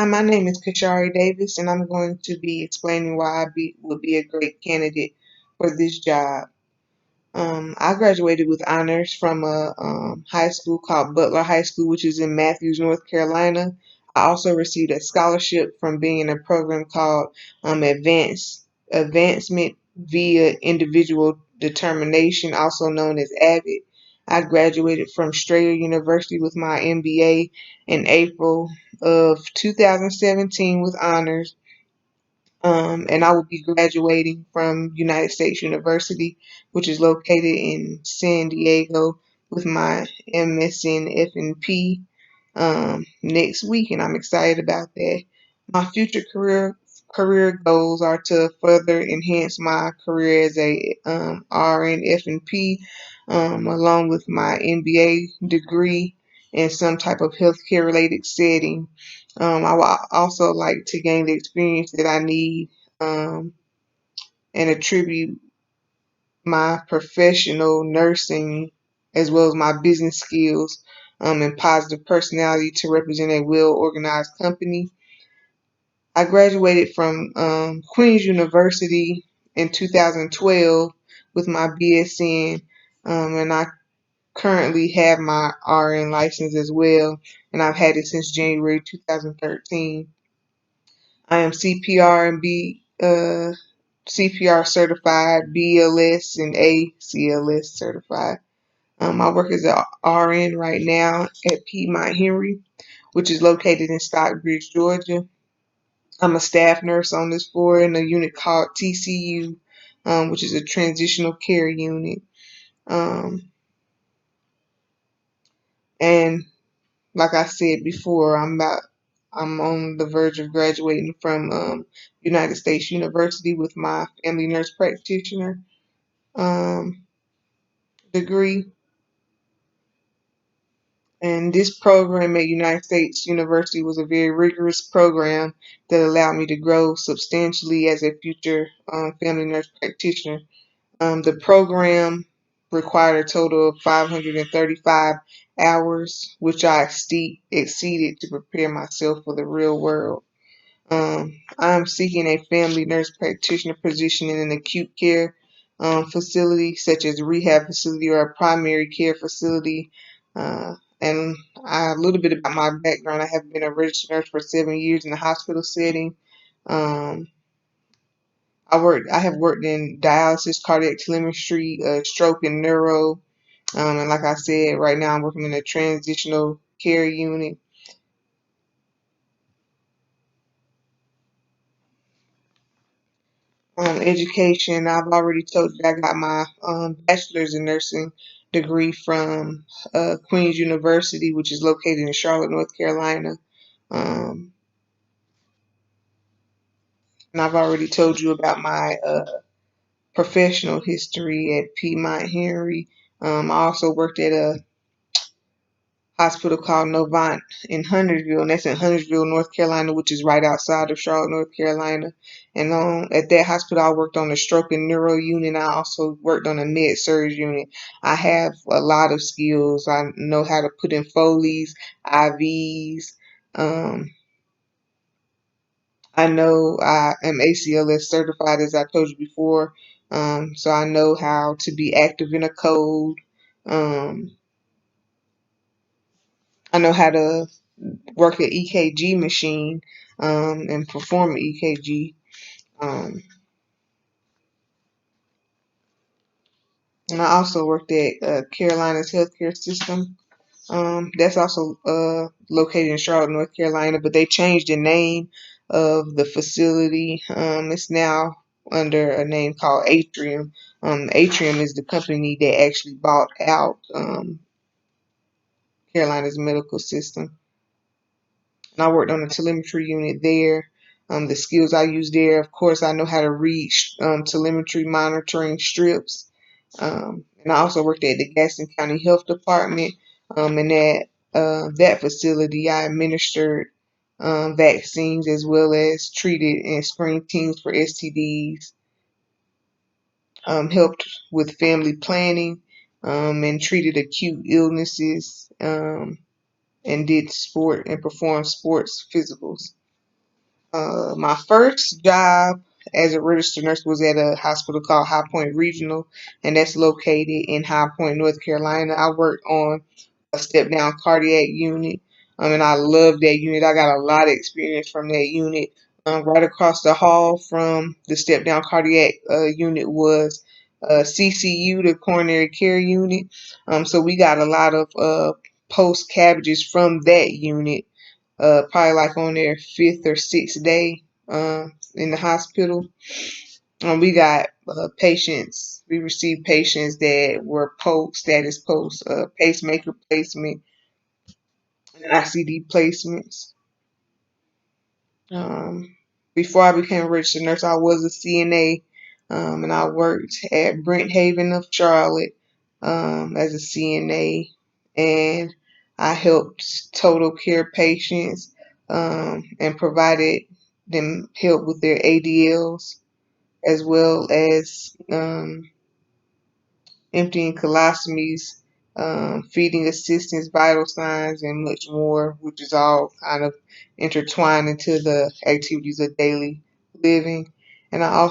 Hi, my name is Kashari Davis, and I'm going to be explaining why would be a great candidate for this job. I graduated with honors from a high school called Butler High School, which is in Matthews, North Carolina. I also received a scholarship from being in a program called Advancement via Individual Determination, also known as AVID. I graduated from Strayer University with my MBA in April of 2017 with honors, and I will be graduating from United States University, which is located in San Diego, with my MSN F&P next week, and I'm excited about that. My future career goals are to further enhance my career as a RN F&P, along with my MBA degree in some type of healthcare related setting. I would also like to gain the experience that I need and attribute my professional nursing as well as my business skills and positive personality to represent a well organized company. I graduated from Queen's University in 2012 with my BSN, and I currently have my RN license as well, and I've had it since January 2013. I am CPR and CPR certified, BLS and ACLS certified. I work as an RN right now at Piedmont Henry, which is located in Stockbridge, Georgia. I'm a staff nurse on this floor in a unit called TCU, which is a transitional care unit. Um, and like I said before, I'm on the verge of graduating from United States University with my family nurse practitioner um, degree. And this program at United States University was a very rigorous program that allowed me to grow substantially as a future family nurse practitioner. The program required a total of 535 hours, which I exceeded to prepare myself for the real world. I'm seeking a family nurse practitioner position in an acute care facility, such as a rehab facility or a primary care facility. And a little bit about my background. I have been a registered nurse for 7 years in a hospital setting. Um, I have worked in dialysis, cardiac telemetry, stroke, and neuro. And like I said, right now I'm working in a transitional care unit. Education, I've already told you I got my bachelor's in nursing degree from Queen's University, which is located in Charlotte, North Carolina. Um, and I've already told you about my professional history at Piedmont Henry. I also worked at a hospital called Novant in Huntersville, and that's in Huntersville, North Carolina, which is right outside of Charlotte, North Carolina. And at that hospital, I worked on the stroke and neuro unit. I also worked on the med surge unit. I have a lot of skills. I know how to put in Foley's, IVs. Um, I know I am ACLS certified, as I told you before. So I know how to be active in a code. Um, I know how to work an EKG machine and perform an EKG. Um, and I also worked at Carolina's healthcare system. That's also located in Charlotte, North Carolina, but they changed the name of the facility. It's now under a name called Atrium. Atrium is the company that actually bought out Carolina's medical system. And I worked on the telemetry unit there. The skills I use there, of course, I know how to read telemetry monitoring strips. And I also worked at the Gaston County Health Department. And at that facility, I administered vaccines as well as treated and screened teens for STDs, helped with family planning, and treated acute illnesses, and did sport and performed sports physicals. My first job as a registered nurse was at a hospital called High Point Regional, and that's located in High Point, North Carolina. I worked on a step down cardiac unit, and I love that unit. I got a lot of experience from that unit. Right across the hall from the step down cardiac unit was CCU, the coronary care unit. So we got a lot of post cabbages from that unit, probably like on their fifth or sixth day in the hospital. We got patients. We received patients that were status post, pacemaker placement, and ICD placements. Um, Before I became a registered nurse, I was a CNA, and I worked at Brent Haven of Charlotte as a CNA, and I helped total care patients and provided them help with their ADLs as well as emptying colostomies, feeding assistance, vital signs, and much more, which is all kind of intertwined into the activities of daily living. And I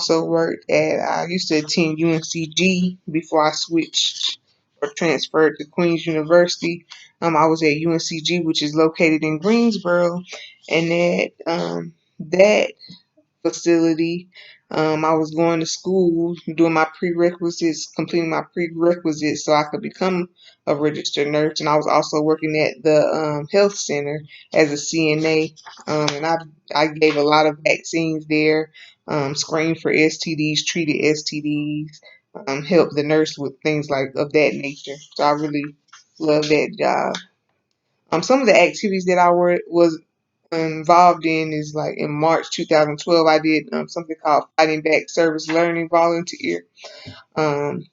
used to attend UNCG before I switched or transferred to Queen's University. I was at UNCG, which is located in Greensboro, and that facility. I was going to school, doing my prerequisites, completing my prerequisites so I could become a registered nurse. And I was also working at the health center as a CNA. And I gave a lot of vaccines there, screened for STDs, treated STDs, helped the nurse with things like of that nature. So I really love that job. Some of the activities that was involved in is like in March 2012, I did something called Fighting Back Service Learning Volunteer. Um,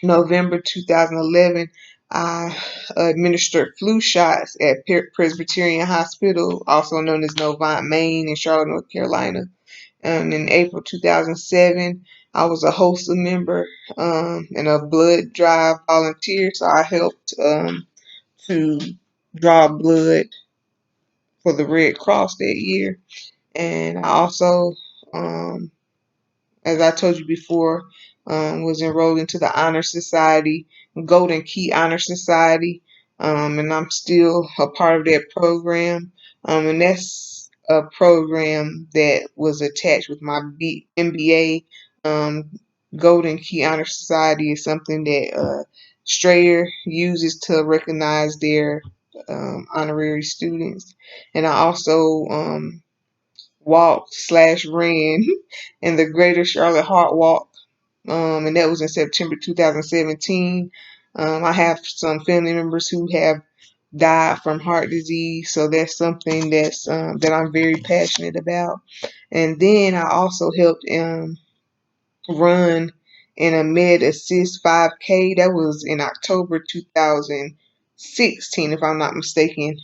November 2011, I administered flu shots at Presbyterian Hospital, also known as Novant, Maine, in Charlotte, North Carolina. And in April 2007, I was a HOSA member and a blood drive volunteer, so I helped to draw blood for the Red Cross that year. And I also, um, as I told you before, was enrolled into the Honor Society, Golden Key Honor Society, and I'm still a part of that program. And that's a program that was attached with my MBA. Golden Key Honor Society is something that Strayer uses to recognize their honorary students. And I also walked/ran in the Greater Charlotte Heart Walk, and that was in September 2017. I have some family members who have died from heart disease, so that's something that I'm very passionate about. And then I also helped run in a Med Assist 5K. That was in October 2016, if I'm not mistaken.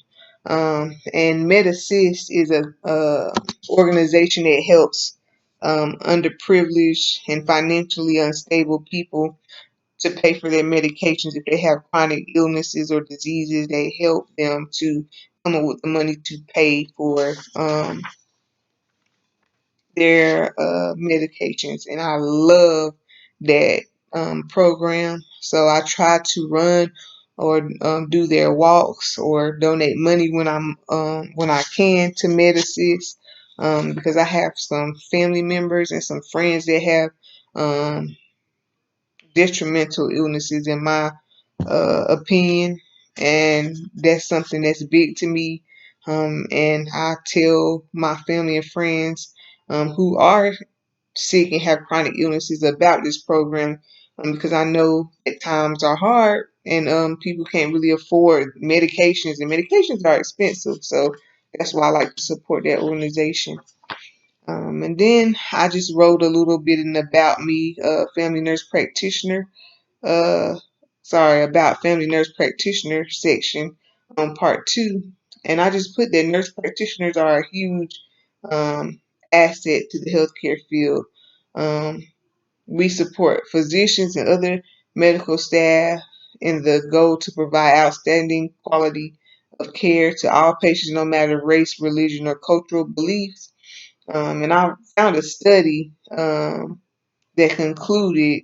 And Med Assist is a organization that helps underprivileged and financially unstable people to pay for their medications if they have chronic illnesses or diseases. They help them to come up with the money to pay for their medications, and I love that program. So I try to run or do their walks or donate money when I can to MedAssist, because I have some family members and some friends that have um, detrimental illnesses in my opinion, and that's something that's big to me. And I tell my family and friends who are sick and have chronic illnesses about this program, because I know that times are hard and people can't really afford medications, and medications are expensive. So that's why I like to support that organization. And then I just wrote a little bit in About Me, family nurse practitioner, uh, about family nurse practitioner section on part two. And I just put that nurse practitioners are a huge um, asset to the healthcare field. Um, we support physicians and other medical staff in the goal to provide outstanding quality of care to all patients, no matter race, religion, or cultural beliefs. And I found a study that concluded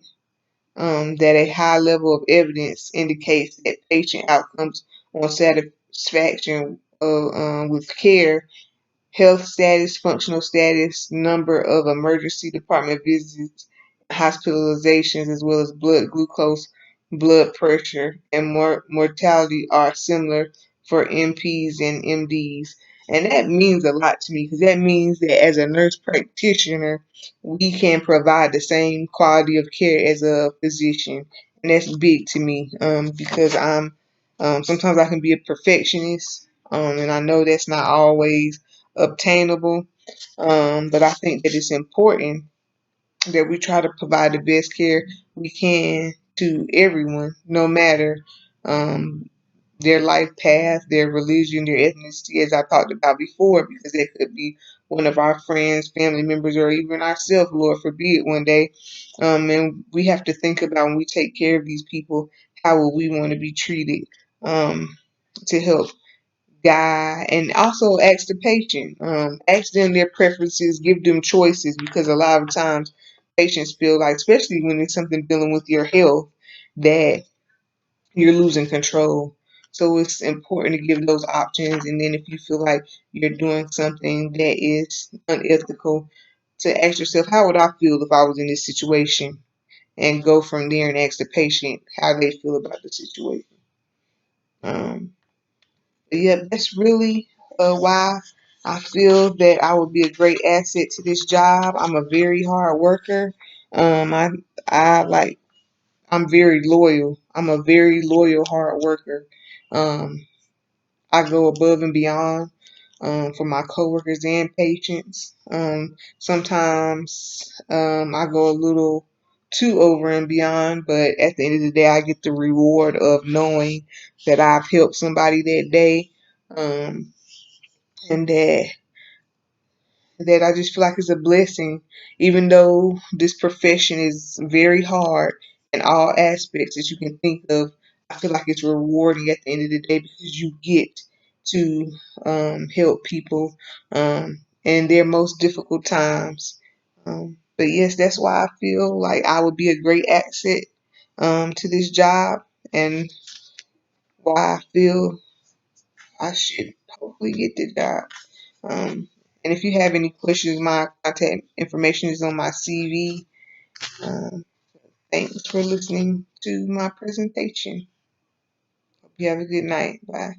that a high level of evidence indicates that patient outcomes on satisfaction with care, health status, functional status, number of emergency department visits, hospitalizations, as well as blood glucose, blood pressure, and mortality are similar for MPs and MDs. And that means a lot to me because that means that as a nurse practitioner, we can provide the same quality of care as a physician. And that's big to me because sometimes I can be a perfectionist, and I know that's not always obtainable. But I think that it's important that we try to provide the best care we can to everyone, no matter um, their life path, their religion, their ethnicity, as I talked about before, because it could be one of our friends, family members, or even ourselves, Lord forbid, one day. And we have to think about when we take care of these people, how will we want to be treated to help guy, and also ask the patient, ask them their preferences, give them choices, because a lot of times patients feel like, especially when it's something dealing with your health, that you're losing control. So it's important to give those options, and then if you feel like you're doing something that is unethical, to ask yourself, how would I feel if I was in this situation, and go from there and ask the patient how they feel about the situation. um, Yeah, that's really why I feel that I would be a great asset to this job. I'm a very hard worker. Um, I I like I'm very loyal. I'm a very loyal hard worker. Um, I go above and beyond for my coworkers and patients. Sometimes I go a little too over and beyond, but at the end of the day, I get the reward of knowing that I've helped somebody that day. Um, and that I just feel like it's a blessing, even though this profession is very hard in all aspects that you can think of. I feel like it's rewarding at the end of the day because you get to help people in their most difficult times. But yes, that's why I feel like I would be a great asset to this job, and why I feel I should hopefully get the job. Um, and if you have any questions, my contact information is on my CV. Um, Thanks for listening to my presentation. Hope you have a good night. Bye.